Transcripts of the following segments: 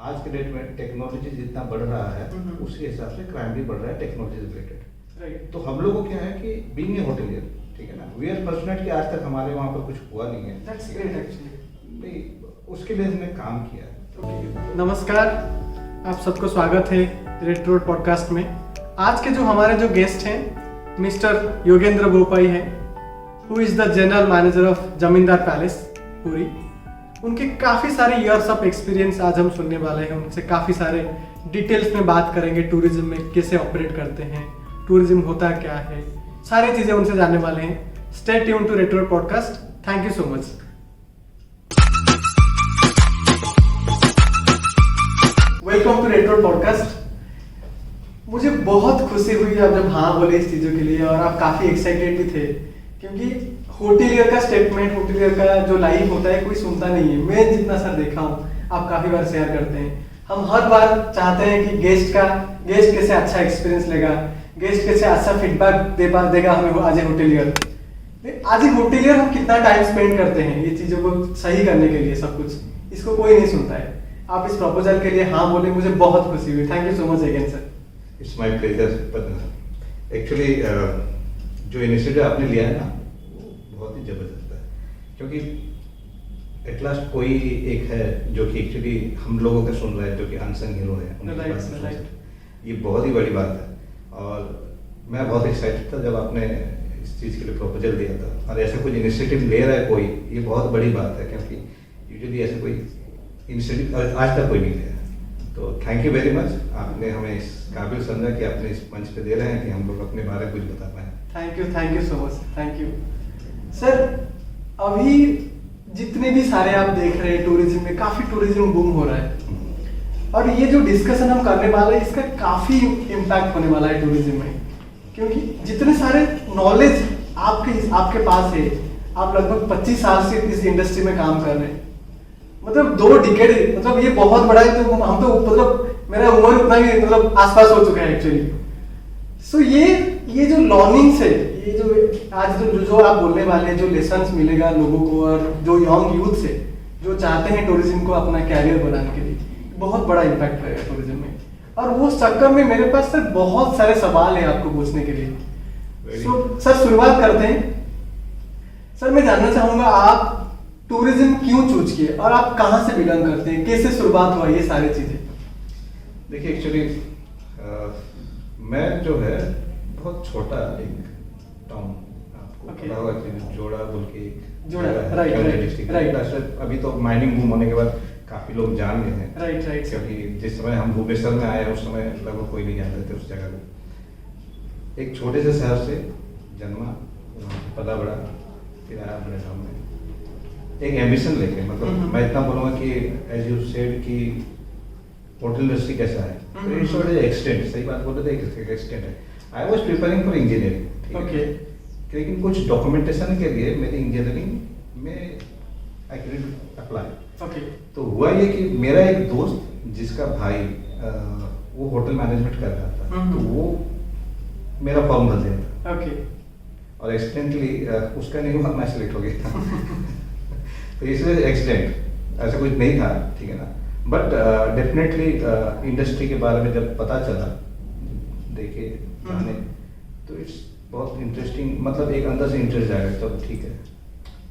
आज के डेट में टेक्नोलॉजी जितना बढ़ रहा है उसके हिसाब से क्राइम भी बढ़ रहा है टेक्नोलॉजी रिलेटेड। राइट। तो हम लोगों को क्या है कि बीइंग ए होटलियर, ठीक है ना, वी आर फॉर्चुनेट कि आज तक हमारे वहाँ पर कुछ हुआ नहीं है। That's great actually. नहीं, उसके लिए हमने काम किया है। नमस्कार, आप सबको स्वागत है रेड रोड पॉडकास्ट में। आज के जो हमारे जो गेस्ट हैं मिस्टर योगेंद्र बोपाई हैं, who is the general manager of जमींदार पैलेस पुरी। उनके काफ़ी सारे ईयर्स ऑफ एक्सपीरियंस आज हम सुनने वाले हैं। उनसे काफ़ी सारे डिटेल्स में बात करेंगे, टूरिज्म में कैसे ऑपरेट करते हैं, टूरिज्म होता क्या है, सारी चीज़ें उनसे जानने वाले हैं। Stay tune to Red Road podcast. Thank you so much. Welcome to Red Road podcast. मुझे बहुत खुशी हुई आप जब हाँ बोले इस चीज़ों के लिए, और आप काफ़ी एक्साइटेड भी थे, क्योंकि होटलियर का स्टेटमेंट, होटलियर का जो लाइफ होता है कोई सुनता नहीं है। मैं जितना सर देखा हूँ, आप काफ़ी बार शेयर करते हैं। हम हर बार चाहते हैं कि गेस्ट कैसे अच्छा एक्सपीरियंस लेगा, गेस्ट कैसे अच्छा फीडबैक देगा हमें आज होटलियर। आज होटलियर हम कितना टाइम स्पेंड करते हैं ये चीज़ों को सही करने के लिए, सब कुछ इसको कोई नहीं सुनता है। आप इस प्रपोजल के लिए हाँ बोले, मुझे बहुत खुशी हुई। Thank you so much again sir. It's my pleasure. Actually जो इनिशिएटिव आपने लिया है ना, वो बहुत ही ज़बरदस्त है, क्योंकि एट लास्ट कोई एक है जो कि एक्चुअली हम लोगों का सुन रहा है, जो कि अनसंग हीरो है। ये बहुत ही बड़ी बात है, और मैं बहुत एक्साइटेड था जब आपने इस चीज़ के लिए प्रपोजल दिया था। और ऐसा कुछ इनिशिएटिव ले रहा है कोई, ये बहुत बड़ी बात है, क्योंकि यूजुअली ऐसे कोई इनिशिएटिव आज तक कोई नहीं लिया। तो थैंक यू वेरी मच, आपने हमें इस काबिल समझा कि आपने इस मंच पे दे रहे हैं कि हम लोग अपने बारे में कुछ बता पाएँ। Thank you so much, thank you sir. अभी जितने भी सारे आप देख रहे हैं टूरिज्म में, काफ़ी टूरिज्म बूम हो रहा है, और ये जो डिस्कशन हम करने वाले हैं इसका काफ़ी इम्पैक्ट होने वाला है टूरिज्म में, क्योंकि जितने सारे नॉलेज आपके पास है। आप लगभग 25 साल से इस इंडस्ट्री में काम कर रहे हैं, मतलब 2 डिकेड, मतलब ये बहुत बड़ा है। तो हम तो मतलब मेरा उम्र उतना ही मतलब आसपास हो चुका है एक्चुअली। सो ये जो लर्निंग्स है, ये जो आज जो आप बोलने वाले हैं, जो लेसन्स मिलेगा लोगों को, और जो यंग यूथ से जो चाहते हैं टूरिज्म को अपना कैरियर बनाने के लिए, बहुत बड़ा इम्पैक्ट रहेगा टूरिज्म में। और वो चक्कर में मेरे पास सर बहुत सारे सवाल हैं आपको पूछने के लिए। सर शुरुआत करते हैं। सर मैं जानना चाहूंगा आप टूरिज्म क्यों चूज किए, और आप कहाँ से बिलोंग करते हैं, कैसे शुरुआत हुआ, ये सारी चीजें। देखिए एक्चुअली मैं जो है बहुत छोटा एक टाउन, आपको पता होगा कि जोड़ा बोल के राइट। अभी तो माइनिंग बूम होने के बाद काफी लोग जान गए हैं। राइट। क्योंकि जिस समय हम भुवनेश्वर में आए उस समय लगभग कोई नहीं जानते थे उस जगह को। एक छोटे से शहर से जन्मा, पला बड़ा, फिर आया बड़े टाउन में एक एम्बिशन लेके। मतलब मैं इतना बोलूँगा कि एज यू सेड कि होटल इंडस्ट्री कैसा है, तो इट्स नॉट एक्सटेंट, सही बात बोल रहे थे, एक एक्सटेंट है। I was preparing for engineering, okay, लेकिन कुछ डॉक्यूमेंटेशन के लिए मेरी इंजीनियरिंग में आई कैन अप्लाई। ओके। तो हुआ ये कि मेरा एक दोस्त जिसका भाई वो होटल मैनेजमेंट कर रहा था, तो वो मेरा फॉर्म भर दिया था। ओके। और एक्सीडेंटली उसका नहीं हुआ, मैं सिलेक्ट हो गया तो इसलिए एक्सीडेंट ऐसा कुछ नहीं था, ठीक है ना। बट डेफिनेटली इंडस्ट्री के बारे में जब पता चला, देखे जाने, तो इट्स बहुत इंटरेस्टिंग, मतलब एक अंदर से इंटरेस्ट जाएगा तब ठीक है।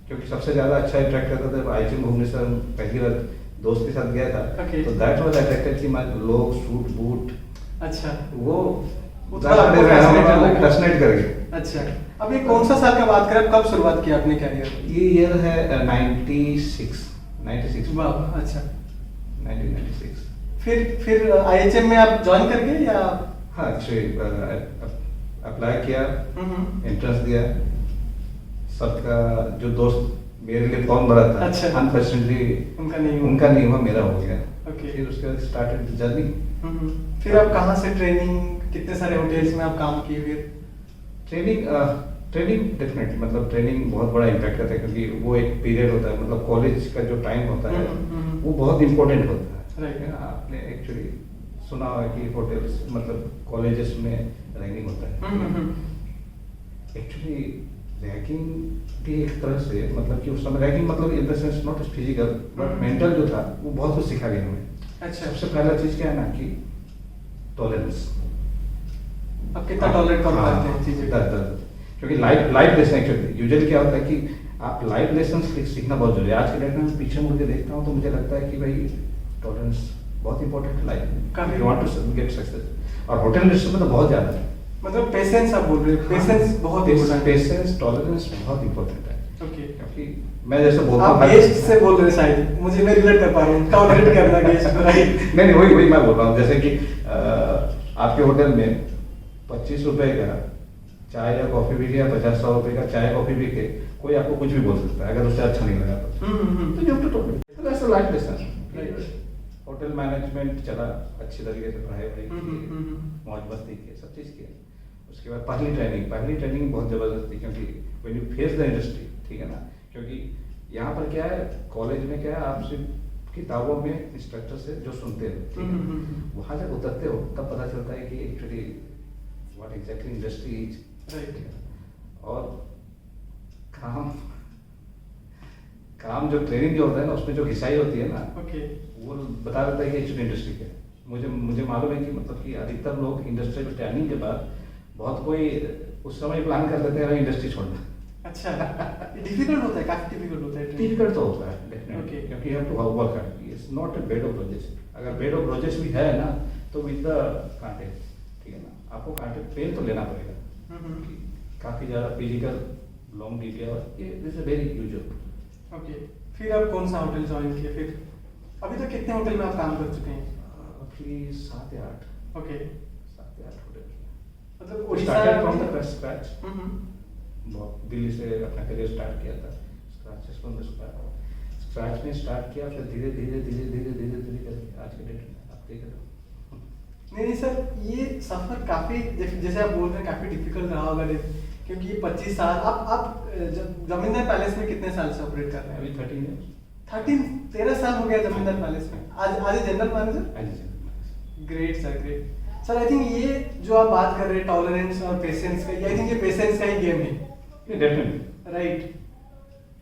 क्योंकि सबसे ज़्यादा अच्छा अट्रैक्ट करता था आईटीएम भुवनेश्वर, पहली बार दोस्त के साथ गया था। तो दैट वाज अट्रैक्टेड कि मैं लोग सूट बूट, अच्छा, वो फैसिनेट कर गए। अच्छा, अब ये कौन सा साल का बात करें, कब शुरुआत किया आपने कैरियर? ये ईयर है 96। वाह, अच्छा, 1996। फिर आईएचएम में आप ज्वाइन कर गए या? हाँ, एक्चुअली अप्लाई किया, एंट्रेंस दिया। सबका जो दोस्त मेरे लिए फॉर्म भरा था, अच्छा, अनफॉर्चुनेटली उनका नहीं हुआ, मेरा हो गया। ओके। फिर उसके बाद स्टार्टेड जर्नी। फिर आप कहाँ से ट्रेनिंग, कितने सारे होटल्स में आप काम किए? फिर ट्रेनिंग डेफिनेटली, मतलब ट्रेनिंग बहुत बड़ा इम्पैक्ट करता है, क्योंकि वो एक पीरियड होता है, मतलब कॉलेज का जो टाइम होता है वो बहुत इम्पोर्टेंट होता है। राइट। आपने एक्चुअली सुना होगा कि होटल्स मतलब कॉलेजेस में रैगिंग होता है। एक्चुअली रैगिंग भी एक तरह से, मतलब कि उस समय रैगिंग मतलब in the sense not physical but mental जो था, वो बहुत कुछ सिखा गया हमें। अच्छा। सबसे पहला चीज क्या है ना कि टॉलरेंस। आप कितना टॉलरेट कर पाते हैं चीजें? क्योंकि लाइफ लेसन एक्चुअली यूजुअली क्या होता है कि आप लाइफ लेसन सीखना बहुत जरूरी है। आज के डेट में मैं पीछे मुड़ के देखता हूँ तो मुझे लगता है कि भाई टॉलरेंस बहुत इंपॉर्टेंट है लाइफ में, you want to get success. और होटल इंडस्ट्री में तो बहुत ज्यादा है। मतलब पेशेंस आप बोल रहे हैं, पेशेंस बहुत इम्पोर्टेंट है। पेशेंस टॉलरेंस बहुत इंपॉर्टेंट है। ओके। क्योंकि मैं जैसे बोलता आप हूँ गेस्ट से बोल रहे हैं शायद, मुझे मैं रिलेट कर पा रहा हूँ टॉलरेट करना गेस्ट को, राइट? नहीं वही मैं बोल रहा हूँ, जैसे कि आपके होटल में 25 रुपए का चाय या कॉफी भी या 50-100 रुपए का चाय कॉफी भी के कोई आपको कुछ भी बोल सकता है अगर उससे अच्छा नहीं लगा तो you have to talk it. So that's a life lesson. Hotel management चला अच्छी तरीके से पढ़ाई की, मौज मस्ती की, सब चीज़ किया। उसके बाद पहली ट्रेनिंग बहुत ज़बरदस्त थी क्योंकि when you face the industry, ठीक है ना, क्योंकि यहाँ पर क्या है कॉलेज में क्या है आप सिर्फ किताबों में इंस्ट्रक्टर से जो सुनते हो, ठीक है, वहाँ जब उतरते हो तब पता चलता है कि actually what exactly industry is, right. और काम जो ट्रेनिंग जो होता है ना उसमें जो घिसाई होती है ना, वो बता देता है कि एक्चुअली इंडस्ट्री क्या है। मुझे मालूम है कि मतलब कि अधिकतर लोग इंडस्ट्री में ट्रेनिंग के बाद बहुत कोई उस समय प्लान कर लेते हैं इंडस्ट्री छोड़ना। अच्छा। डिफिकल्ट होता है, काफी डिफिकल्ट होता है। डिफिकल्ट तो होता है डेफिनेटली, क्योंकि you have to work hard. It's not a bed of roses. अगर बेड ऑफ रोजेस भी है ना तो विद द कांटे, ठीक है ना, आपको कांटे पेन तो लेना पड़ेगा। काफी ज्यादा फिजिकल लॉन्ग ड्यूटी और ये this is very usual. Okay. फिर आप कौन सा होटल ज्वाइन किया? फिर अभी तक कितने होटल में आप काम कर चुके हैं? अभी 7 या 8। ओके। 7 या 8 होटल। मतलब Orissa from the scratch. Delhi से अपना करियर स्टार्ट किया था, स्क्रैच में स्टार्ट किया, फिर धीरे धीरे करके आज के डेट में आप देख रहे हो। नहीं सर, ये सफर काफी जैसे आप बोल रहे हैं काफी डिफिकल्ट रहा होगा, क्योंकि ये 25 साल आप जमींदार पैलेस में कितने साल से ऑपरेट कर रहे हैं? अभी 13 साल हो गया जमींदार पैलेस में। आज general manager. Great sir, great sir. I think ये जो आप बात कर रहे हैं टॉलरेंस और पेशेंस का, आई थिंक ये पेशेंस का ही गेम है। Definitely, right,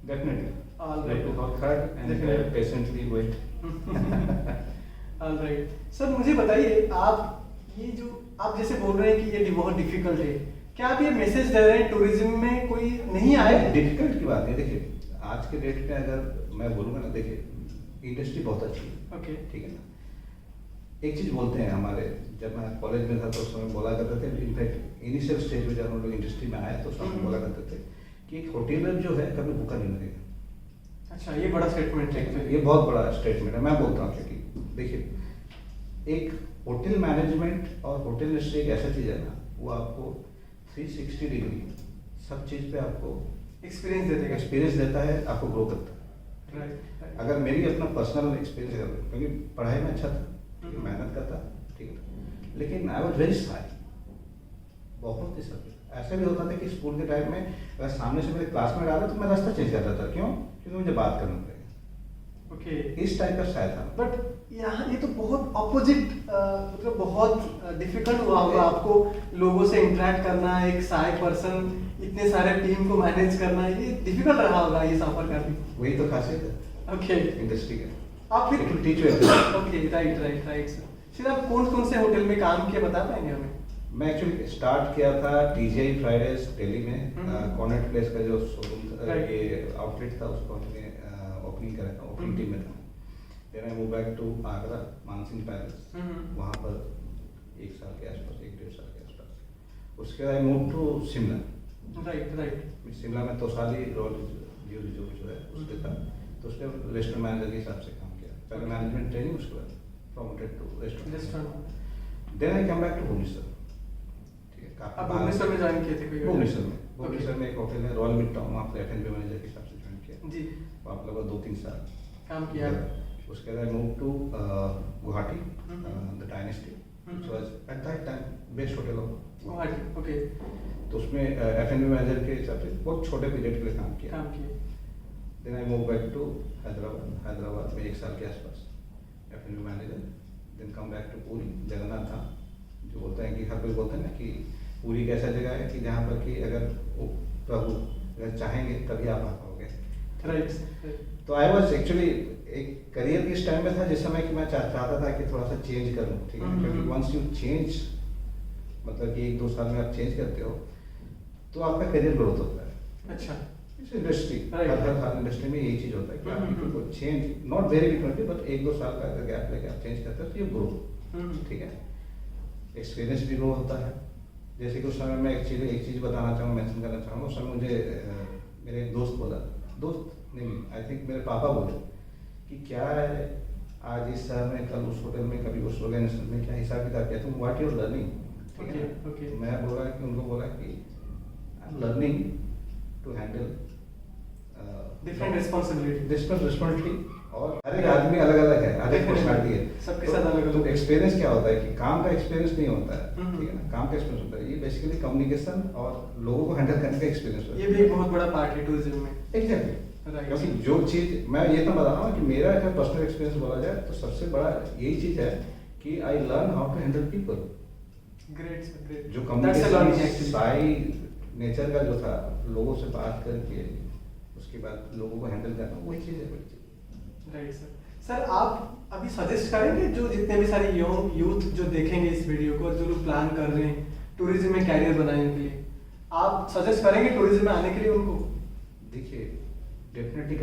definitely. All Like to work hard and patiently wait. Alright sir, मुझे बताइए आप ये जो आप जैसे बोल रहे हैं कि ये बहुत डिफिकल्ट है, क्या आप ये मैसेज दे रहे हैं टूरिज्म में कोई नहीं आए? डिफिकल्ट की बात नहीं। देखिए आज के डेट में अगर मैं बोलूँगा ना, देखिए इंडस्ट्री बहुत अच्छी है। ओके। ठीक है ना, एक चीज़ बोलते हैं हमारे, जब मैं कॉलेज में था तो उस समय बोला करते थे, इनफैक्ट इनिशियल स्टेज में जब हम लोग इंडस्ट्री में आए तो उस समय बोला करते थे कि एक होटलर जो है कभी भूखा नहीं मरेगा। अच्छा, ये बड़ा स्टेटमेंट है। ये बहुत बड़ा स्टेटमेंट है, मैं बोलता हूँ क्योंकि देखिए एक होटल मैनेजमेंट और होटल इंडस्ट्री एक ऐसा चीज़ है ना, वो आपको 360 डिग्री सब चीज़ पे आपको एक्सपीरियंस देता है, आपको ग्रो करता है। राइट। अगर मेरी अपना पर्सनल एक्सपीरियंस है, क्योंकि पढ़ाई में अच्छा था, मेहनत करता, ठीक है, लेकिन आई वॉज वेरी शाय, बहुत ही सब ऐसा भी होता था कि स्कूल के टाइम में अगर सामने से मेरे क्लासमेट आ रहा तो मैं रास्ता चेंज करता था। क्यों? क्योंकि मुझे बात करना पड़ेगा। ओके। इस टाइप का शायद था। बट यहाँ ये तो बहुत अपोजिट, मतलब बहुत डिफिकल्ट हुआ होगा आपको लोगों से इंटरेक्ट करना, एक शाय पर्सन इतने सारे टीम को मैनेज करना, ये डिफिकल्ट रहा होगा ये सफर करना। वही तो खासियत है ओके इंडस्ट्री का। आप फिर टीच ओके, राइट सर। फिर आप कौन कौन से होटल में काम किया बता पाएंगे हमें? मैं एक्चुअली स्टार्ट किया था TGI फ्राइडेज दिल्ली में, कॉर्नेट प्लेस का जो शोरूम ये आउटलेट था उसको हमने ओपनिंग करा था, ओपनिंग टीम में था। Then I move back to Agra Mansingh palace, वहाँ पर 1 साल के आसपास, 1-1.5 साल के आसपास। उसके बाद I move to Shimla. Right. Shimla में तोसाली रॉयल जो है उसके था, तो उसने रेस्टोरेंट मैनेजर के हिसाब से काम किया। पहले मैनेजमेंट ट्रेनिंग, उसके बाद promoted to restaurant. Then I come back to Bhubaneswar. आप भुवनेश्वर में ज्वाइन किए थे? भुवनेश्वर में एक होटल है रॉयल मिड टाउन, वहाँ पर F&B मैनेजर के हिसाब से ज्वाइन किया जी। वहाँ पर लगभग 2-3 साल काम किया। उसके बाद move to Guwahati the Dynasty, which was at that time best hotel of Guwahati. Okay. तो उसमें F&B मैनेजर के हिसाब से बहुत छोटे पीरियड के लिए काम किया। Then I move back to Hyderabad में 1 साल के आसपास F&B manager. Then come back to Puri Jagannath धाम, जो बोलते हैं कि हर कोई बोलते हैं ना कि पूरी एक ऐसा जगह है कि जहाँ पर कि अगर प्रभु अगर चाहेंगे तभी आप आ पाओगे। राइट। तो आई वॉज एक्चुअली एक करियर के इस टाइम में था जिस समय कि मैं चाहता था कि थोड़ा सा चेंज करूं, ठीक है, क्योंकि वंस यू चेंज, मतलब कि 1-2 साल में आप चेंज करते हो तो आपका करियर ग्रोथ होता है। अच्छा। इस इंडस्ट्री, Right. हर इंडस्ट्री में यही चीज होता है कि आप पीपल को change, not very frequently, but 1-2 साल का अगर गैप लेके आप चेंज करते हो तो ये ग्रो, ठीक है, एक्सपीरियंस भी ग्रो होता है। जैसे कि उस समय मैं एक चीज बताना चाहूँगा, मेंशन करना चाहूँगा। उस समय मुझे मेरे एक दोस्त बोला, दोस्त नहीं, आई थिंक मेरे पापा बोले कि क्या है आज इस शहर में, कल उस होटल में, कभी उस ऑर्गेनाइजेशन में, क्या हिसाब किताब किया, तुम व्हाट यूर लर्निंग, ठीक है। Okay. मैं बोला कि उनको बोला कि I am learning to handle different responsibility, और हर एक आदमी अलग अलग है, हर एक पर्सनालिटी है, सबके साथ अलग-अलग। तो एक्सपीरियंस क्या होता है कि काम का एक्सपीरियंस नहीं होता है, हम्म। ठीक है ना, काम का एक्सपीरियंस होता है, ये बेसिकली कम्युनिकेशन और लोगों को हैंडल करने का एक्सपीरियंस होता है। ये भी एक बहुत बड़ा पार्ट है टूरिज्म में। Exactly, Right. क्योंकि जो चीज मैं ये तो बता रहा हूँ कि मेरा अगर पर्सनल एक्सपीरियंस बोला जाए तो सबसे बड़ा यही चीज है कि I learn how to handle people. Great sir, great. जो That's a learning communication actually. साई नेचर का जो था, लोगों से बात करके उसके बाद लोगों को हैंडल करना, वही चीज है, बड़ी चीज। Right sir. सर आप अभी सजेस्ट करेंगे जो जितने भी सारे यूथ जो देखेंगे इस वीडियो को, जो लोग प्लान कर रहे हैं टूरिज्म में कैरियर बनाने के लिए, आप सजेस्ट करेंगे टूरिज्म में आने के लिए उनको? देखिए, डेफिनेटली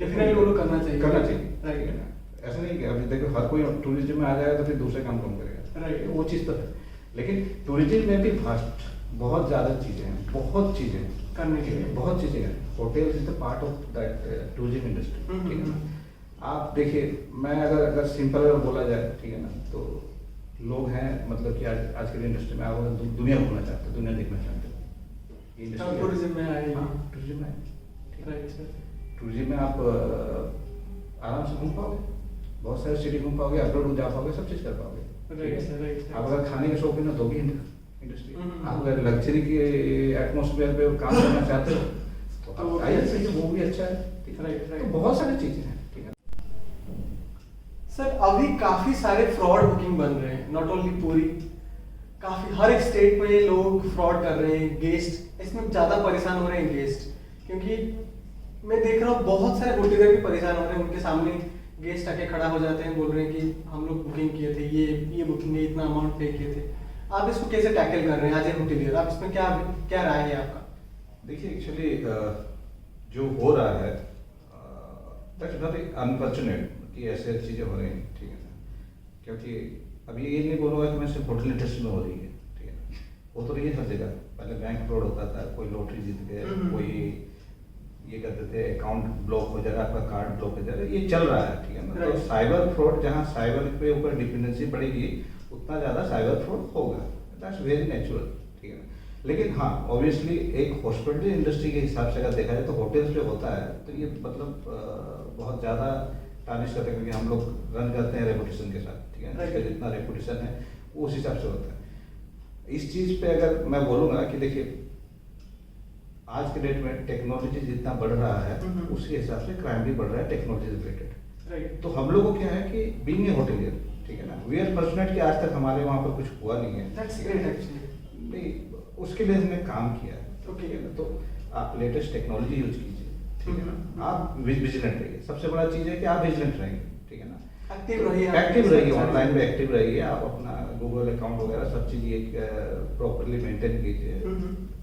Definitely वो लोग करना चाहिए। करना चाहिए, Right. ठीक है ना। ऐसा नहीं कि अभी देखो हर कोई टूरिज्म में आ जाएगा तो फिर दूसरे काम कौन करेगा, Right. वो चीज़ तो है, लेकिन टूरिज्म में भी फास्ट बहुत ज़्यादा चीज़ें हैं, बहुत चीज़ें करने के लिए। बहुत चीज़ें हैं। Hotel is the part of that tourism industry, ठीक है ना। आप देखिए, मैं अगर सिंपल अगर बोला जाए, ठीक है ना, तो लोग हैं, मतलब कि आज के इंडस्ट्री में आप अगर दुनिया घूमना चाहते हो, दुनिया देखना चाहते हो, ये industry है। टूरिज्म में आए। हाँ, टूरिज्म में आए, ठीक है। Right sir. टूरिज्म में आप आराम से घूम पाओगे, बहुत सारे सिटी घूम पाओगे, अब्रॉड जा पाओगे, सब चीज़ कर पाओगे, ठीक Right, है। sir, right. आप अगर खाने के शौकीन हो तो भी इंडस्ट्री, हम्म। आप अगर लग्जरी के एटमोसफेयर पे काम करना चाहते हो तो तो वो आप भी आइए, अच्छा है। वो भी अच्छा है, ठीक है। Right, right. तो बहुत सारी चीज़ें हैं, ठीक है। सर अभी काफी सारे फ्रॉड बुकिंग बन रहे हैं, नॉट ओनली पूरी, काफी हर एक स्टेट में लोग फ्रॉड कर रहे हैं। गेस्ट इसमें ज्यादा परेशान हो रहे हैं गेस्ट, क्योंकि मैं देख रहा हूँ बहुत सारे होटलर भी परेशान हो रहे हैं। उनके सामने गेस्ट आके खड़ा हो जाते हैं, बोल रहे हैं कि हम लोग बुकिंग किए थे, ये बुकिंग है, इतना अमाउंट पे किए थे। आप इसको कैसे टैकल कर रहे हैं एज ए होटलियर? आप इसमें क्या क्या राय है आपका? देखिए, एक्चुअली जो हो रहा है, दैट्स वेरी अनफॉर्चुनेट कि ऐसे चीज़ें हो रही हैं, ठीक है ना। क्योंकि अभी ये नहीं बोलूँगा कि मैं सिर्फ होटल इंडस्ट्री में हो रही है, ठीक है ना, वो तो रही है हर जगह। पहले बैंक फ्रॉड होता था, कोई लॉटरी जीत गए, कोई ये करते थे अकाउंट ब्लॉक हो जाएगा, आपका कार्ड ब्लॉक हो जाएगा, ये चल रहा है, ठीक है ना। तो Right. साइबर फ्रॉड, जहाँ साइबर के ऊपर डिपेंडेंसी बढ़ेगी उतना ज़्यादा साइबर फ्रॉड होगा, दैट्स वेरी नेचुरल, ठीक है ना। लेकिन हाँ, ऑब्वियसली एक हॉस्पिटल इंडस्ट्री के हिसाब से अगर देखा जाए तो होटल्स जो होता है तो ये मतलब बहुत ज़्यादा टार्निश करते हैं, क्योंकि हम लोग रन करते हैं रेपुटेशन के साथ, ठीक है। Right. इसका जितना रेपुटेशन है वो उस हिसाब से होता है। इस चीज़ पे अगर मैं बोलूँगा कि देखिए, आज के डेट में टेक्नोलॉजी जितना बढ़ रहा है उसके हिसाब से क्राइम भी बढ़ रहा है टेक्नोलॉजी रिलेटेड। राइट। तो हम लोग को क्या है कि बीइंग ए होटलियर, ठीक है ना, वी आर फॉर्चुनेट कि आज तक हमारे वहाँ पर कुछ हुआ नहीं है। That's great actually. नहीं, उसके लिए हमने काम किया है, Okay. ठीक है ना। तो आप लेटेस्ट टेक्नोलॉजी यूज कीजिए, ठीक है ना। आप विजिलेंट रहिए, सबसे बड़ा चीज़ है कि आप विजिलेंट रहेंगे, ठीक है ना। एक्टिव रहिए, एक्टिव रहिए, ऑनलाइन में एक्टिव रहिए, आप अपना गूगल अकाउंट वगैरह सब चीज़ ये प्रॉपरली मेंटेन कीजिए।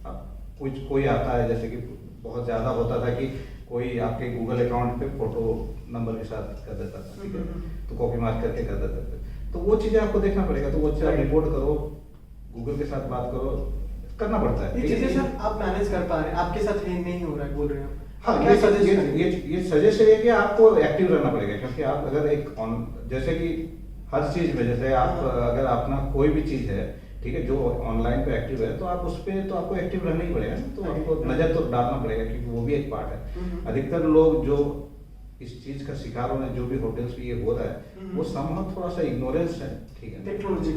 आप कुछ कोई आता है, जैसे कि बहुत ज़्यादा होता था कि कोई आपके गूगल अकाउंट पे फोटो नंबर के साथ कर देता था, ठीक है, तो कॉपी मार्क करके कर देते थे। तो वो चीज़ें आपको देखना पड़ेगा, तो वो चीज़ आप रिपोर्ट करो, गूगल के साथ बात करो, करना पड़ता है। ये चीजें सर आप मैनेज कर पा रहे हैं, आपके साथ ये नहीं हो रहा है, बोल रहे हैं। हाँ, क्या सजेस्ट करेंगे? ये सजेस्ट है कि आपको एक्टिव रहना पड़ेगा, क्योंकि आप अगर जैसे कि हर चीज़ में, जैसे आप अगर अपना कोई भी चीज़ है, ठीक है, जो ऑनलाइन पे एक्टिव है, तो आप उस पे तो आपको एक्टिव रहना ही पड़ेगा, तो आपको नज़र तो डालना पड़ेगा, क्योंकि वो भी एक पार्ट है। अधिकतर लोग जो इस चीज़ का शिकार होने, जो भी होटल्स पे ये हो रहा है, वो समहाउ थोड़ा सा इग्नोरेंस है, ठीक है,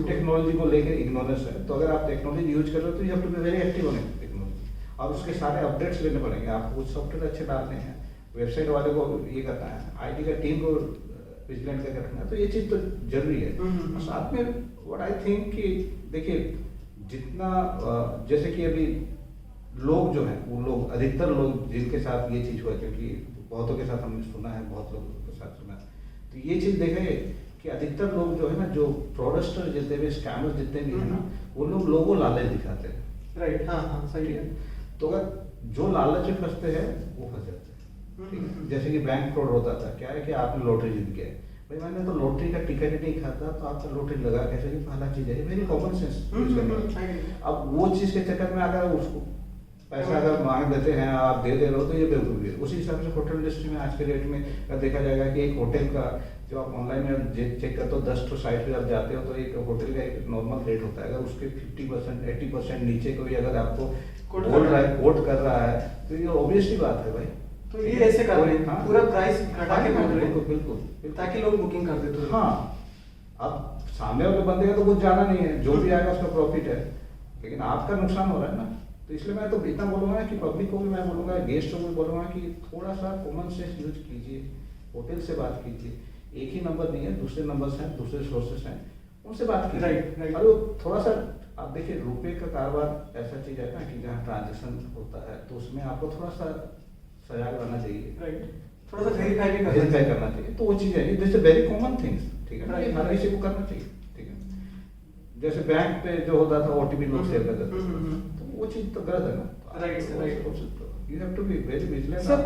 टेक्नोलॉजी को लेकर इग्नोरेंस है। तो अगर आप टेक्नोलॉजी यूज कर रहे हो तो you have to be very active on technology, और उसके सारे अपडेट्स लेने पड़ेंगे आपको। कुछ सॉफ्टवेयर अच्छे डालने हैं, वेबसाइट वाले को ये करना है, IT का टीम को विजिलेंट करके रखना है, तो ये चीज़ तो जरूरी है। और साथ में व्हाट आई थिंक कि देखिए, जितना जैसे कि अभी लोग जो हैं, वो लोग अधिकतर लोग जिनके साथ ये चीज़ हुआ, क्योंकि बहुतों के साथ हमने सुना है, बहुत लोगों के साथ तो ये चीज देखेंगे कि अधिकतर लोग जो है ना, जो फ्रॉडस्टर जितने भी स्कैमर जितने भी है ना, वो लोग लोगों लालच दिखाते हैं। राइट, हाँ हाँ सही है। तो अगर जो लालच में फंसते हैं वो फंस जाते हैं, ठीक है। जैसे कि बैंक फ्रॉड होता था, क्या है कि आपने लॉटरी जीत गए, भाई मैंने तो लॉटरी का टिकट ही नहीं खाता, तो आपका लॉटरी लगा कैसे, कि पहला चीज है वेरी कॉमन सेंस। अब वो चीज के चक्कर में अगर उसको पैसा अगर मांग देते हैं, आप दे रहे हो, तो ये बेवकूफ़ी है। उसी हिसाब से होटल इंडस्ट्री में आज के डेट में अगर देखा जाएगा कि एक होटल का जो आप ऑनलाइन में चेक करते हो, 10 तो साइट पे आप जाते हो, तो एक होटल का एक नॉर्मल रेट होता है। अगर उसके 50% 80% नीचे कोई अगर आपको बोल रहा है, कोट कर रहा है, तो ये ऑब्वियसली बात है भाई। तो ये ऐसे कर रहे हैं, हाँ, पूरा प्राइस घटा के बोल रहे हैं, बिल्कुल बिल्कुल, ताकि लोग बुकिंग कर देते हैं। हाँ। अब सामने वाले बंदे का तो कुछ जाना नहीं है, जो भी आएगा उसका प्रॉफिट है, लेकिन आपका नुकसान हो रहा है ना। तो इसलिए मैं तो इतना बोलूँगा कि पब्लिक को भी मैं बोलूँगा, गेस्ट को भी बोलूँगा कि थोड़ा सा कॉमन सेंस यूज कीजिए, होटल से बात कीजिए। एक ही नंबर नहीं है, दूसरे नंबर्स हैं, दूसरे सोर्सेस हैं, उनसे बात कीजिए। राइट। और वो थोड़ा सा आप देखिए, रुपये का कारोबार ऐसा चीज़ है ना कि जहाँ ट्रांजेक्शन होता है, तो उसमें आपको थोड़ा सा सजाग रहना चाहिए। राइट, थोड़ा सा वेरीफाई भी वेरीफाई करना चाहिए। तो वो चीज़ है, this is very common things, ठीक है ना, ये हर किसी को करना चाहिए, ठीक है। जैसे बैंक पे जो होता था ओटीपी लोग शेयर कर देते थे, तो वो चीज़ तो गलत है ना। Right right. You have to be very vigilant. Sir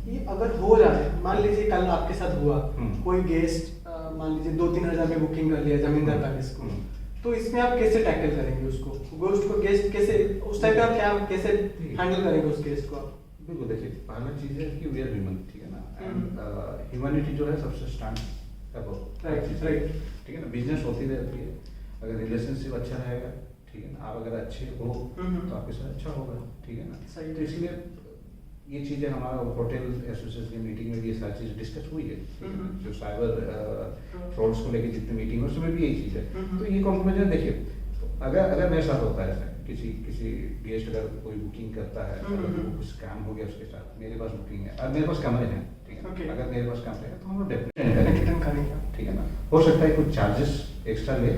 ये अगर हो जाए, मान लीजिए कल आपके साथ हुआ, कोई गेस्ट मान लीजिए 2-3 हजार में बुकिंग कर लिया जमींदार पैलेस को, तो इसमें आप कैसे टैकल करेंगे उसको, गोस्ट को, गेस्ट कैसे उस टाइम पे आप क्या कैसे हैंडल करेंगे उस गेस्ट को आप? बिल्कुल, देखिए पहला चीज़ है कि वी आर ह्यूमन, ठीक है ना, एंड ह्यूमैनिटी जो है सबसे स्टैंड अबव। राइट, ठीक है ना। बिजनेस होती रहती है, अगर रिलेशनशिप अच्छा रहेगा, ठीक है ना, आप अगर अच्छे हो तो आपके साथ अच्छा होगा, ठीक है ना। तो इसलिए ये चीज़ें हमारा होटल एसोसिएशन की मीटिंग में भी ये सारी चीज़ डिस्कस हुई है। जो साइबर फ्रॉड्स को लेकर जितनी मीटिंग है उसमें भी यही चीज़ है। तो ये कंक्लूजन देखिए, अगर मेरे साथ होता है ऐसा, किसी गेस्ट अगर कोई बुकिंग करता है, अगर कुछ स्कैम हो गया उसके साथ, मेरे पास बुकिंग है और मेरे पास कमरे हैं, ठीक है, अगर मेरे पास कमरे हैं तो हम लोग डेफिनेटली करेंगे, ठीक है ना। हो सकता है कुछ चार्जेस एक्स्ट्रा ले,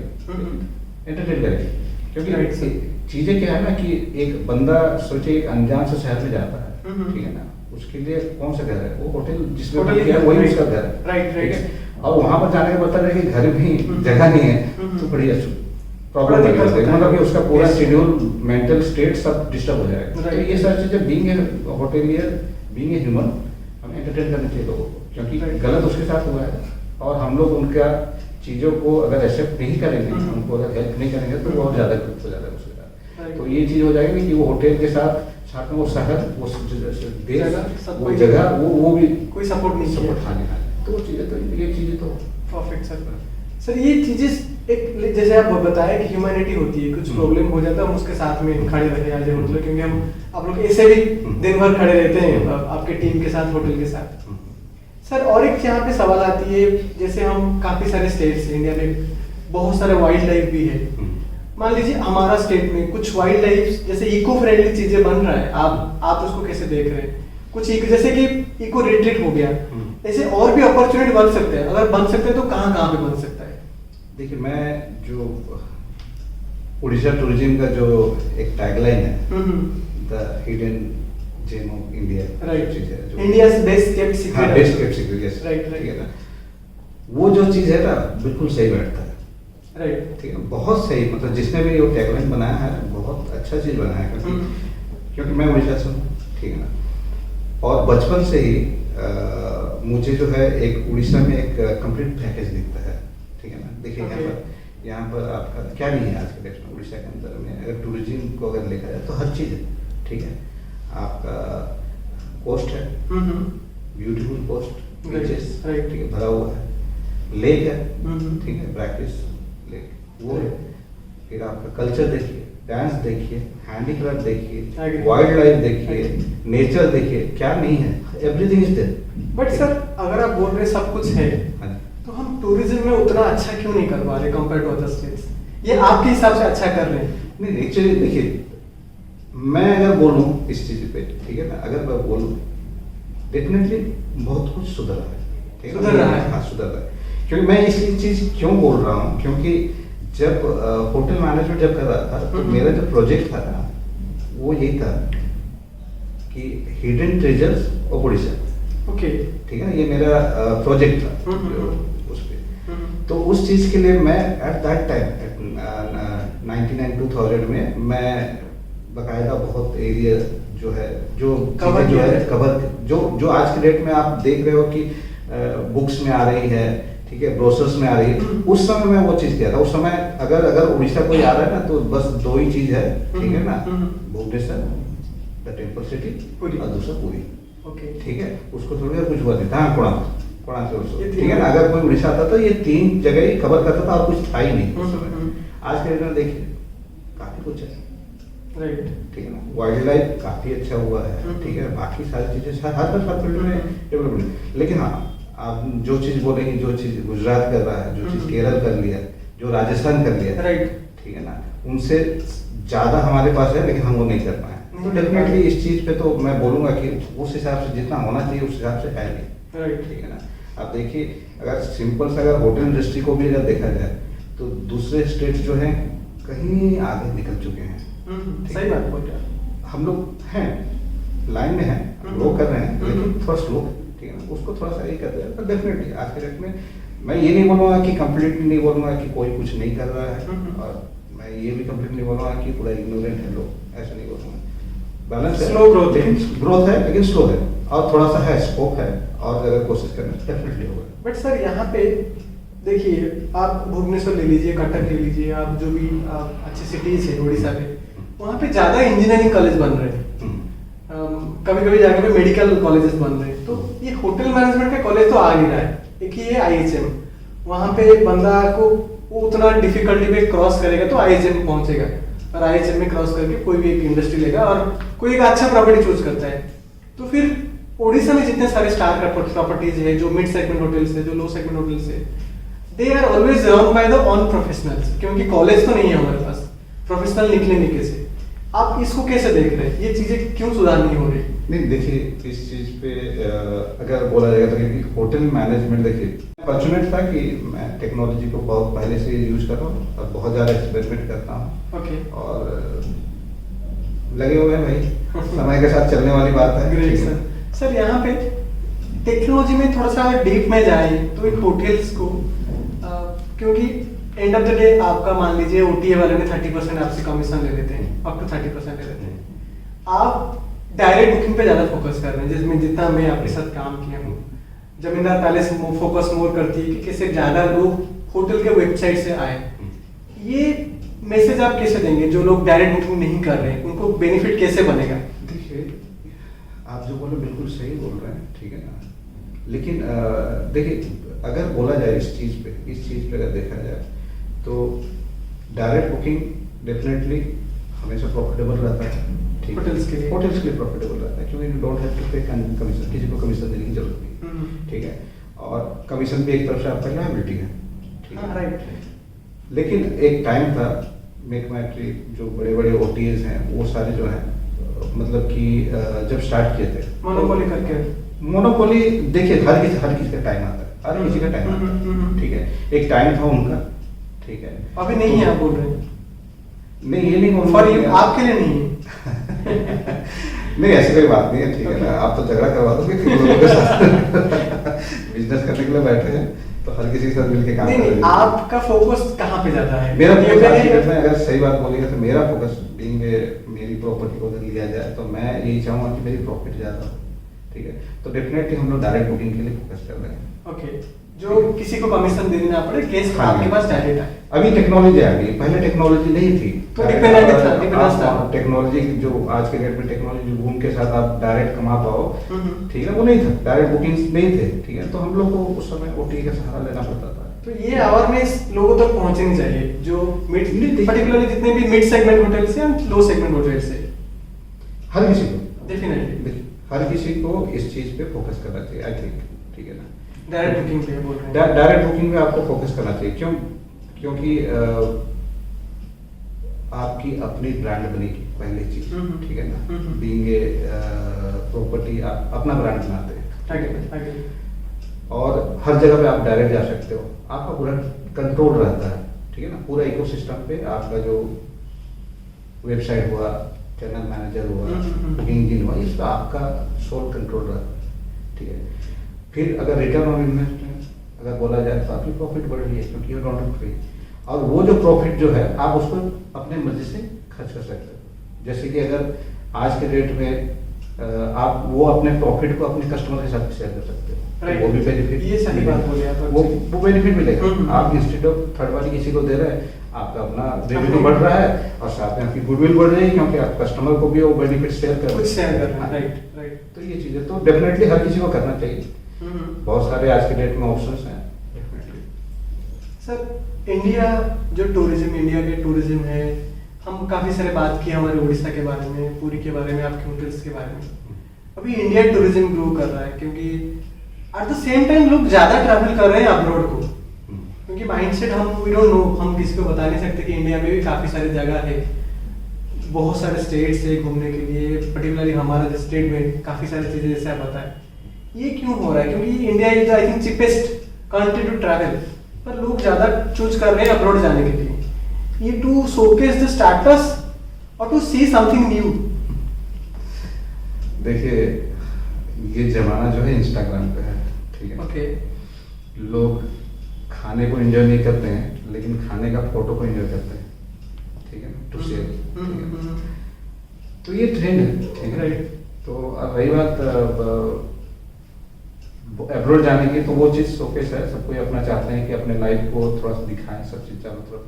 एंटरटेन करेंगे, क्योंकि चीज़ें क्या है ना कि एक बंदा सोचे एक अनजान से शहर में जाता है, ठीक है ना, उसके लिए कौन सा घर है, वो होटल जिसमें गया वही उसका घर है, राइट राइट। और वहाँ पर जाने का मतलब है कि घर भी जगह नहीं है, तो बड़ी प्रॉब्लम है, मतलब कि उसका पूरा शेड्यूल, मेंटल स्टेट सब डिस्टर्ब हो जाएगा। तो ये सारी चीज़ें being a hotelier, being a human, हमें एंटरटेन करना चाहिए लोगों को, क्योंकि गलत उसके साथ हुआ है और हम लोग उनका चीज़ों को अगर एक्सेप्ट नहीं करेंगे, उनको अगर हेल्प नहीं करेंगे, तो बहुत ज़्यादा गलत हो जाता है उसके साथ। तो ये चीज़ हो जाएगी कि वो होटल के साथ साथ में वो शहर, वो देश, वो जगह, वो भी कोई सपोर्ट नहीं, सपोर्ट खाने का, तो वो चीज़ें, तो ये चीज़ें तो परफेक्ट सर ये चीजें एक जैसे आप बताया कि ह्यूमैनिटी होती है, कुछ प्रॉब्लम हो जाता है हम उसके साथ में खड़े रहे आज होटल, क्योंकि हम आप लोग ऐसे भी दिन भर खड़े रहते हैं आपके टीम के साथ, होटल के साथ। सर और एक यहाँ पे सवाल आती है, जैसे हम काफी सारे स्टेट्स इंडिया में, बहुत सारे वाइल्ड लाइफ भी है, मान लीजिए हमारा स्टेट में कुछ वाइल्ड लाइफ जैसे इको फ्रेंडली चीजें बन रहा है, आप उसको कैसे देख रहे हैं? कुछ जैसे कि इको रिट्रीट हो गया, ऐसे और भी अपॉर्चुनिटी बन सकते हैं, अगर बन सकते हैं तो कहाँ कहाँ पे बन सकता है? देखिए, मैं जो उड़ीसा टूरिज्म का जो एक टैगलाइन है, the hidden gem of India, right, चीज है जो इंडियाज बेस्ट केप्ट सीक्रेट, हाँ, best kept secret, yes, right, ठीक है ना, वो जो चीज है ना बिल्कुल सही बैठता है, राइट, ठीक है, बहुत सही, मतलब जिसने भी ये टैगलाइन बनाया है बहुत अच्छा चीज बनाया है, क्योंकि मैं उड़ीसा से हूँ, ठीक है ना, और बचपन से ही मुझे जो है एक उड़ीसा में एक कंप्लीट पैकेज दिखता है, ठीक है ना। देखिए यहाँ पर आपका क्या नहीं है आज के डेट में उड़ीसा के अंदर में, अगर टूरिज्म को अगर देखा जाए तो हर चीज़ है, ठीक है। आपका कोस्ट है, ब्यूटीफुल कोस्ट, बीचेस, ठीक है, भरा हुआ है, लेक है, ठीक है, ब्रैकिस लेक, वो है। फिर आपका कल्चर देखिए, डांस देखिए, हैंडीक्राफ्ट देखिए, वाइल्ड लाइफ देखिए, नेचर देखिए, क्या नहीं है, everything is there. But sir अगर आप बोल रहे सब कुछ है, तो हम टूरिज्म में उतना अच्छा क्यों नहीं कर पा रहे कंपेयर टू अदर स्टेट्स? ये आपके हिसाब से अच्छा कर रहे हैं? नहीं, एक्चुअली देखिए, मैं अगर बोलूँ इस चीज़ पे, ठीक है ना, अगर मैं बोलूँ डेफिनेटली बहुत कुछ सुधर रहा है, ठीक है, सुधर रहा है, हाँ सुधर रहा है। क्योंकि मैं इसी चीज़ क्यों बोल रहा हूँ, क्योंकि जब होटल मैनेजमेंट जब कर रहा था, तो मेरा जो प्रोजेक्ट था ना, वो यही था कि hidden treasures of Orissa, okay, ठीक है ना, ये मेरा प्रोजेक्ट था, तो उस चीज़ के लिए मैं एट दैट टाइम 99-2000 में मैं बकायदा बहुत एरिया जो है जो Cover चीज़ें जो किया है है। कवर जो आज की डेट में आप देख रहे हो कि बुक्स में आ रही है, ठीक है, ब्रोशर्स में आ रही है, उस समय मैं वो चीज़ किया था। उस समय अगर उड़ीसा कोई आ रहा है ना तो बस दो ही चीज़ है, ठीक है ना, Bhubaneswar the temple city Puri. और दूसरा पुरी, ओके। ठीक है। उसको थोड़ी देर कुछ हुआ नहीं था, हाँ, कोणार्क से ये ठीक है ना। अगर कोई उड़ीसा आता तो ये 3 जगह ही कवर करता था और कुछ था ही नहीं उस समय। आज के डेट में देखिए काफ़ी कुछ है, राइट। ठीक है ना, वाइल्ड लाइफ काफ़ी अच्छा हुआ है, ठीक है, बाकी सारी चीज़ें हर फील्ड में डेवलपमेंट। लेकिन हाँ, आप जो चीज़ बोलेंगे, जो चीज़ गुजरात कर रहा है, जो चीज़ केरल कर लिया, जो राजस्थान कर लिया, राइट, ठीक है ना, उनसे ज़्यादा हमारे पास है, लेकिन हम वो नहीं कर पाए। तो डेफिनेटली इस चीज़ पे तो मैं बोलूँगा कि उस हिसाब से जितना होना चाहिए उस हिसाब से है नहीं, राइट। ठीक है ना। आप देखिए, अगर सिंपल से अगर होटल इंडस्ट्री को भी अगर देखा जाए तो दूसरे स्टेट जो हैं कहीं आगे निकल चुके हैं। सही बात बोल रहे हैं। हम लोग हैं लाइन में हैं, ग्रो कर रहे हैं, लेकिन थोड़ा स्लो, ठीक है ना, उसको थोड़ा सा ये करते हैं। पर डेफिनेटली आज के डेट में मैं ये नहीं बोलूँगा कि कम्प्लीटली नहीं बोलूँगा कि कोई कुछ नहीं कर रहा है, और मैं ये भी कम्प्लीटली नहीं बोलूँगा कि पूरा इग्नोरेंट है लोग, ऐसा नहीं बोलूँगा। बैलेंस है, Slow growth है। लेकिन ग्रोथ है, लेकिन स्लो है, और थोड़ा सा है, स्कोप है, और अगर कोशिश करें तो डेफिनेटली होगा। बट सर यहाँ पे देखिए, आप भुवनेश्वर ले लीजिए, कटक ले लीजिए, आप जो भी अच्छी सिटीज है उड़ीसा में, वहाँ पे ज़्यादा इंजीनियरिंग कॉलेज बन रहे हैं। कभी कभी जगह पे मेडिकल कॉलेजेस बन रहे हैं। तो ये होटल मैनेजमेंट का कॉलेज तो आ नहीं रहा है। एक ही है IHM, वहाँ पे बंदा को वो उतना डिफिकल्टी पे क्रॉस करेगा तो IHM पहुंचेगा, और IHM में क्रॉस करके कोई भी एक इंडस्ट्री लेगा और कोई एक अच्छा प्रॉपर्टी चूज करता है। तो फिर उड़ीसा में जितने सारे स्टार प्रॉपर्टीज है, जो मिड सेगमेंट होटल्स है, जो लो सेगमेंट होटल्स है, they are always run by the on professionals, क्योंकि कॉलेज तो नहीं है हमारे पास, प्रोफेशनल निकलेंगे कैसे? आप इसको कैसे देख रहे हैं? ये चीजें क्यों सुधार नहीं हो रही? नहीं, देखिए, इस चीज़ पे अगर बोला जाएगा तो होटल मैनेजमेंट, देखिए, फॉर्चुनेट था कि मैं टेक्नोलॉजी को बहुत पहले से यूज कर रहा हूँ और बहुत ज़्यादा एक्सपेरिमेंट करता हूँ। ओके। और लगे हुए हैं भाई, समय के साथ चलने वाली बात है। Great sir. सर यहाँ पे टेक्नोलॉजी में थोड़ा सा डीप में जाए तो एक होटल्स को क्योंकि एंड ऑफ द डे आपका मान लीजिए OTA वाले ने 30% आपसे कमीशन ले लेते हैं, अप टू 30% ले लेते हैं। आप डायरेक्ट बुकिंग पे ज़्यादा फोकस कर रहे हैं, जिसमें जितना मैं आपके साथ काम किया हूँ, जमींदार पैलेस फोकस मोर करती है कि कैसे ज़्यादा लोग होटल के वेबसाइट से आए। ये मैसेज आप कैसे देंगे जो लोग डायरेक्ट बुकिंग नहीं कर रहे हैं, उनको बेनिफिट कैसे बनेगा? देखिए, आप जो बोले बिल्कुल सही बोल रहे हैं, ठीक है ना, लेकिन देखिए, अगर बोला जाए इस चीज़ पे अगर देखा जाए तो डायरेक्ट बुकिंग डेफिनेटली हमेशा प्रॉफिटेबल रहता है, ठीक है, होटल्स के लिए प्रॉफिटेबल रहता है, क्योंकि यू डोंट हैव टू पे कमीशन, किसी को कमीशन देने की जरूरत नहीं, ठीक है, और कमीशन भी एक तरफ से आपका लायबिलिटी है, ठीक है, राइट। लेकिन एक टाइम था, मेक माई ट्रिप, जो बड़े बड़े OTAs हैं, वो सारे जो हैं, मतलब कि जब स्टार्ट किए थे मोनोपोली करके। मोनोपोली, देखिए, हर किसी का टाइम आता है, हर किसी का टाइम आता है, ठीक है, एक टाइम था उनका, ठीक है, अभी नहीं है, आप बोल रहे हैं? नहीं, ये नहीं बोल फॉर यू, आपके लिए नहीं है। नहीं, ऐसी कोई बात नहीं है, ठीक है ना, आप तो झगड़ा करवा दोगे किन लोगों के साथ। बिजनेस करने के लिए बैठे हैं तो हर किसी के साथ मिलकर काम नहीं, करेंगे। आपका फोकस कहाँ पे ज्यादा है? मेरा ये फोकस, मैंने- मैं अगर सही बात बोलिएगा तो मेरा फोकस बीइंग मेरी प्रॉपर्टी को अगर लिया जाए तो मैं यही चाहूँगा कि मेरी प्रॉफिट ज़्यादा हो, ठीक है, तो डेफिनेटली हम लोग डायरेक्ट बुकिंग के लिए फोकस कर रहे हैं। ओके, जो किसी को कमीशन देनी ना पड़े, केस हाँ, आपके पास डायरेक्ट है। अभी टेक्नोलॉजी आ गई, पहले टेक्नोलॉजी नहीं थी, तो डिपेंडेंस था। टेक्नोलॉजी जो आज के डेट में टेक्नोलॉजी बूम के साथ आप डायरेक्ट कमा पाओ, हम्म। ठीक है, वो नहीं था, डायरेक्ट बुकिंग्स नहीं थे, ठीक है, तो हम लोग को उस समय OTA का सहारा लेना पड़ता था। तो ये अवेयरनेस लोगों तक पहुंचनी चाहिए, जो मिड, पर्टिकुलरली जितने भी मिड सेगमेंट होटल्स हैं, लो सेगमेंट होटल्स हैं, हर किसी को, डेफिनेटली हर किसी को इस चीज पे फोकस करना चाहिए, आई थिंक, ठीक है ना, डायरेक्ट बुकिंग पे बोल रहे हैं। डायरेक्ट बुकिंग में आपको फोकस करना चाहिए। क्योंकि आपकी अपनी ब्रांड बनेगी पहली चीज, ठीक है ना, बीइंग ए प्रॉपर्टी आप अपना ब्रांड बनाते हैं, आगे। और हर जगह पे आप डायरेक्ट जा सकते हो, आपका पूरा कंट्रोल रहता है, ठीक है ना, पूरा इकोसिस्टम पे आपका जो वेबसाइट हुआ, चैनल मैनेजर हुआ, बुकिंग इंजन हुआ, इस पर आपका सोल कंट्रोल रहता है, ठीक है। फिर अगर रिटर्न ऑन इन्वेस्टमेंट अगर बोला जाए तो आपकी प्रॉफिट बढ़ रही है, क्योंकि यू डोंट फ्री। और वो जो प्रॉफिट जो है आप उसको अपने मर्जी से खर्च कर सकते हो। जैसे कि अगर आज के डेट में आप वो अपने प्रॉफिट को अपने कस्टमर के साथ शेयर कर सकते हो, तो वो भी बेनिफिट, ये सही बात बोली आप। वो बेनिफिट मिलेगा। आप इंस्टेड ऑफ थर्ड पार्टी किसी को दे रहे हैं, आपका अपना रेवेन्यू बढ़ रहा है और साथ में आपकी गुडविल बढ़ रही है, क्योंकि आप कस्टमर को भी वो बेनिफिट शेयर कर रहे हैं। Right right. तो ये चीजें तो डेफिनेटली हर किसी को करना चाहिए। बहुत सारे आज के डेट में ऑप्शंस हैं डेफिनेटली। सर इंडिया जो टूरिज्म, इंडिया के टूरिज्म है, हम काफ़ी सारे बात की हमारे उड़ीसा के बारे में, पुरी के बारे में, आपके होटल्स के बारे में। अभी इंडिया टूरिज्म ग्रो कर रहा है क्योंकि एट द सेम टाइम लोग ज़्यादा ट्रैवल कर रहे हैं अब्रॉड को, क्योंकि माइंडसेट हम वी डोंट नो, हम किसी को बता नहीं सकते कि इंडिया में भी काफ़ी सारी जगह है, बहुत सारे स्टेट्स है घूमने के लिए। पर्टिकुलरली हमारा स्टेट में काफ़ी सारी चीज़ें जैसे आप बताएं, ये क्यों हो रहा है? क्योंकि India is I think cheapest country to travel, पर लोग ज़्यादा चूज कर रहे हैं अब्रॉड जाने के लिए, ये टू शोकेस द स्टेटस और टू सी समथिंग न्यू। देखिए ये जमाना जो है इंस्टाग्राम पे है, ठीक है। ओके। लोग खाने को एंजॉय नहीं करते हैं, लेकिन खाने का फोटो को एंजॉय करते हैं, ठीक है ना, टू शेयर। तो ये ट्रेंड है, ठीक है। राइट। तो अब रही बात अब्रॉड जाने की, तो वो चीज़ शोकेस है, सब कोई अपना चाहते हैं कि अपने लाइफ को थोड़ा सा दिखाएं, सब चीज़ चारों तरफ।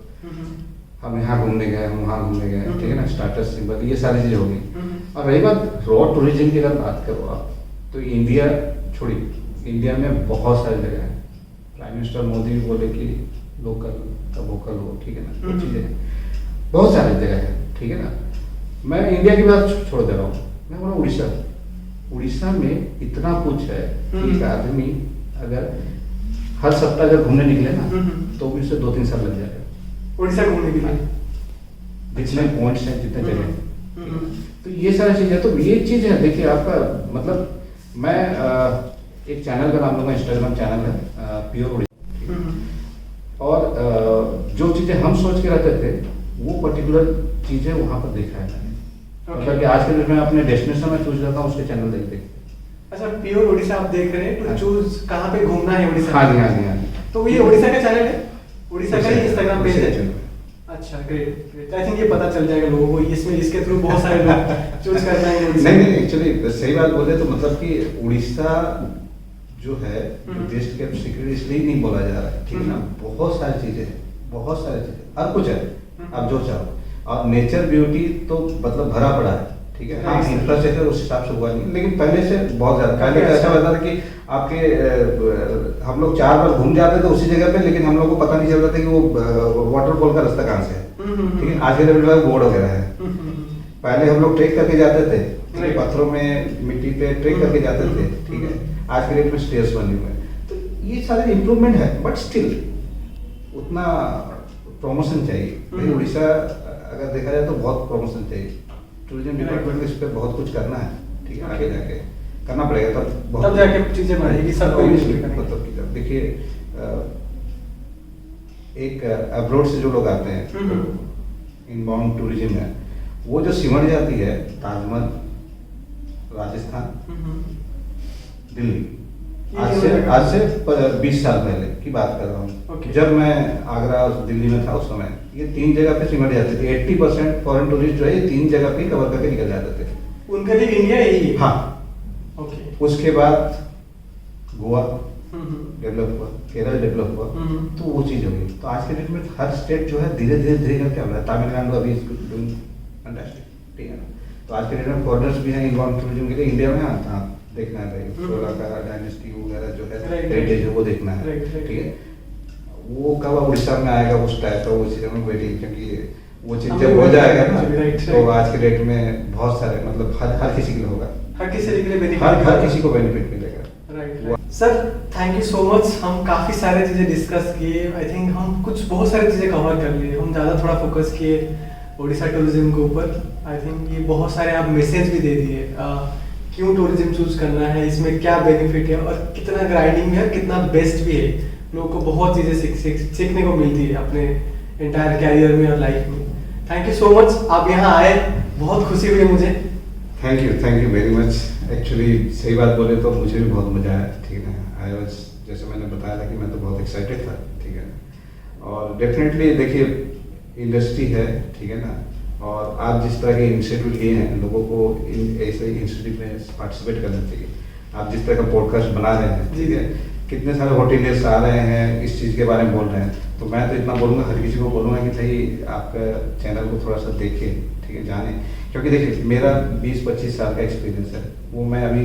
हम यहाँ घूमने गए, हम वहाँ घूमने गए, ठीक है ना, स्टाटस सिंबल, ये सारी चीज़ें होगी। और रही बात रॉ टूरिज्म की अगर बात करो आप, तो इंडिया छोड़िए, इंडिया में बहुत सारी जगह हैं। प्राइम मिनिस्टर मोदी भी बोले कि लोकल का वोकल हो, ठीक है ना, वो चीज़ें बहुत सारी जगह है, ठीक है ना। मैं इंडिया की बात छोड़ दे रहा हूँ, मैं बोला उड़ीसा में इतना कुछ है कि एक आदमी अगर हर सप्ताह अगर घूमने निकले ना, तो भी उसे 2-3 साल लग जाएगा उड़ीसा घूमने के लिए, जितने पॉइंट्स हैं, जितने जगह हैं। तो ये सारी चीज़ें, तो ये चीज़ है। देखिए आपका मतलब, मैं एक चैनल का नाम लूँगा, इंस्टाग्राम चैनल है प्योर उड़ीसा, और जो चीज़ें हम सोच के रहते थे वो पर्टिकुलर चीज़ें वहाँ पर देखा है मैंने। मतलब कि आज के डेट में अपने डेस्टिनेशन में चूज करता हूँ उसके चैनल देख। अच्छा, प्योर उड़ीसा आप देख रहे हैं, तो चूज कहाँ पे घूमना है उड़ीसा? हाँ जी, हाँ जी, हाँ जी। तो ये उड़ीसा का चैनल है, उड़ीसा का ही इंस्टाग्राम पेज है। चैनल। अच्छा, ग्रेट। आई थिंक ये पता चल जाएगा लोगों को, इसमें इसके थ्रू बहुत सारे लोग चूज कर पाएंगे उड़ीसा। नहीं, एक्चुअली सही बात बोले तो मतलब कि उड़ीसा जो है देश के सीक्रेट इसलिए नहीं बोला जा रहा है, ठीक है ना। बहुत सारी चीजें हैं, बहुत सारी चीजें, हर कुछ है, आप जो चाहो। और नेचर ब्यूटी तो मतलब भरा पड़ा है, ठीक है। हाँ, इंफ्रास्ट्रक्चर उस हिसाब से हुआ नहीं, लेकिन पहले से बहुत ज्यादा। पहले ऐसा होता था कि आपके हम लोग 4 बार घूम जाते थे उसी जगह पे, लेकिन हम लोग को पता नहीं चलता था कि वो वाटरफॉल का रास्ता कहाँ से है, ठीक है। आज के डेट में बोर्ड वगैरह है। पहले हम लोग ट्रेक करके जाते थे, पत्थरों में मिट्टी पे ट्रेक करके जाते थे, ठीक है। आज के डेट में स्टेयर्स बने हुए हैं, तो ये सारे इम्प्रूवमेंट है, बट स्टिल उतना प्रमोशन चाहिए भाई। उड़ीसा अगर देखा जाए तो बहुत प्रमोशन चाहिए, टूरिज्म डिपार्टमेंट को इस पर बहुत कुछ करना है, ठीक है। आगे जाके करना पड़ेगा, तब जाके चीजें बढ़ेगी, सब कोई मतलब देखिए एक अब्रॉड से जो लोग आते हैं, इनबाउंड टूरिज्म है, वो जो सिमट जाती है ताजमहल, राजस्थान, दिल्ली, आज से 20 साल पहले की बात कर रहा हूँ। जब मैं आगरा दिल्ली में था उस समय, ये 3 जगह पे सिमट जाते थे। 80% फॉरेन टूरिस्ट जो है ये 3 जगह पे कवर करके निकल जाते थे। उनके लिए इंडिया यही है। हाँ। ओके। उसके बाद गोवा डेवलप हुआ, केरल डेवलप हुआ, तो वो चीज़ हो गई। तो आज के डेट में हर स्टेट जो है धीरे धीरे करके आ रहा है। तमिलनाडु अभी फैंटास्टिक, ठीक है ना। तो आज के डेट में फॉरेनर्स भी हैं इनबाउंड टूरिज्म के लिए इंडिया में। हाँ, देखना है भाई, सोलह का डायनेस्टी वगैरह जो है हेरिटेज है वो देखना है, ठीक है। वो कब उड़ीसा में आएगा उस टाइप का, वो चीज़ में वेटिंग, क्योंकि वो चीज़ जब हो जाएगा ना, तो आज के डेट में बहुत सारे मतलब हर किसी के लिए होगा, हर किसी के लिए बेनिफिट, हर किसी को बेनिफिट मिलेगा। Right sir, thank you so much. हम काफ़ी सारे चीज़ें डिस्कस किए, आई थिंक हम कुछ बहुत सारी चीज़ें कवर कर लिए। हम ज़्यादा थोड़ा फोकस किए उड़ीसा टूरिज्म के ऊपर। आई थिंक ये बहुत सारे आप मैसेज भी दे दिए, क्यों टूरिज्म चूज करना है, इसमें क्या बेनिफिट है और कितना ग्राइंडिंग है, कितना बेस्ट भी है। लोगों को बहुत चीज़ें सीखने को मिलती है अपने एंटायर कैरियर में और लाइफ में। थैंक यू सो मच, आप यहाँ आए, बहुत खुशी हुई मुझे। Thank you very much. Actually सही बात बोले तो मुझे भी बहुत मजा आया, ठीक है ना। आई वाज जैसे मैंने बताया था कि मैं तो बहुत एक्साइटेड था, ठीक है। और डेफिनेटली देखिए इंडस्ट्री है, ठीक है ना, और आप जिस तरह के इनिशिएटिव लिए हैं लोगों को ऐसे इंस्टीट्यूट में पार्टिसिपेट करना चाहिए। आप जिस तरह का पॉडकास्ट बना रहे हैं, ठीक है, कितने सारे होटेलियर्स आ रहे हैं इस चीज़ के बारे में बोल रहे हैं, तो मैं तो इतना बोलूँगा, हर किसी को बोलूँगा कि भाई आपका चैनल को थोड़ा सा देखें, ठीक है, जाने। क्योंकि देखिए मेरा 20-25 साल का एक्सपीरियंस है, वो मैं अभी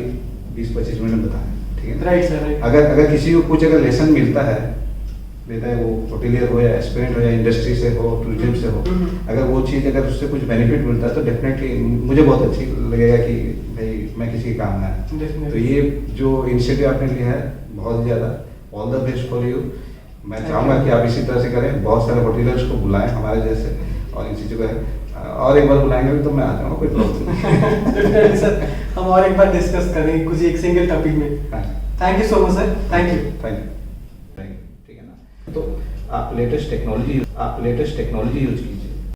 20-25 मिनट में बताया, ठीक है। Right sir, right. अगर किसी को कुछ अगर लेसन मिलता है, लेता है वो होटेलियर हो या एस्पिरेंट हो या इंडस्ट्री से हो, टूरिज्म से हो, अगर वो चीज़ अगर उससे कुछ बेनिफिट मिलता है तो डेफिनेटली मुझे बहुत अच्छी लगेगा कि भाई मैं किसी के काम में आया। Definitely. तो ये जो इनिशिएटिव आपने लिया है बहुत ज़्यादा all the best for you. मैं चाहूँगा कि आप इसी तरह से करें, बहुत सारे होटेलर्स को बुलाएं हमारे जैसे, और इन चीज़ों को और एक बार बुलाएंगे तो मैं आ जाऊँगा, कोई प्रॉब्लम नहीं। Definitely, सर, हम और एक बार डिस्कस करेंगे कुछ एक सिंगल टॉपिक में। Thank you so much sir, thank you. Thank you, ठीक है ना। तो आप लेटेस्ट टेक्नोलॉजी यूज कीजिए।